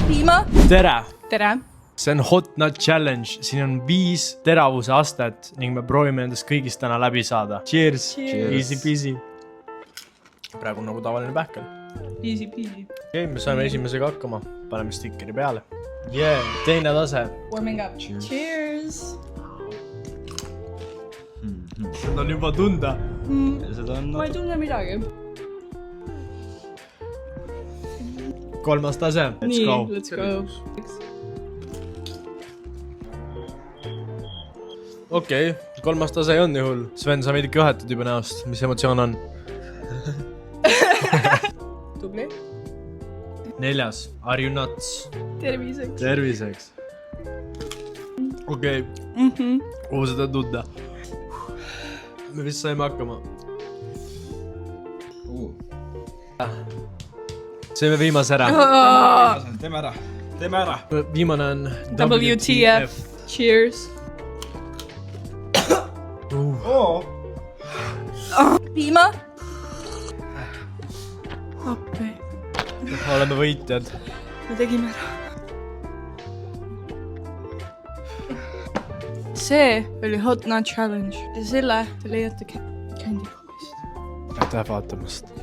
piima. tere! Tere! See on Hot Nut Challenge, siin on 5 teravuse astet ning me proovime endast kõigist täna läbi saada. Cheers! Easy peasy. Praegu on nagu tavaline pähkel. Easy peasy. Okay, me saime esimesega hakkama. Paneme stickeri peale. Teine tase. Warming up. Cheers! Seda on juba tunda. Ma ei tunne midagi. Kolmas tase. Let's go. Okei, kolmas tase ei on nii hull. Sven, sa veidike vahetad juba näost. Mis emotsioon on? Tubli. 4. Are you nuts? Terviseks. Terviseks. Okei. Seda tunda. Me vist saime hakkama. Seeme viimase ära. Teeme ära. Viimane on WTF. Cheers. Piima. Appi. Oleme võitjad. Me tegime ära. See oli Hot Nut Challenge ja selle te leiate Candy Coolist. Aitäh vaatamast.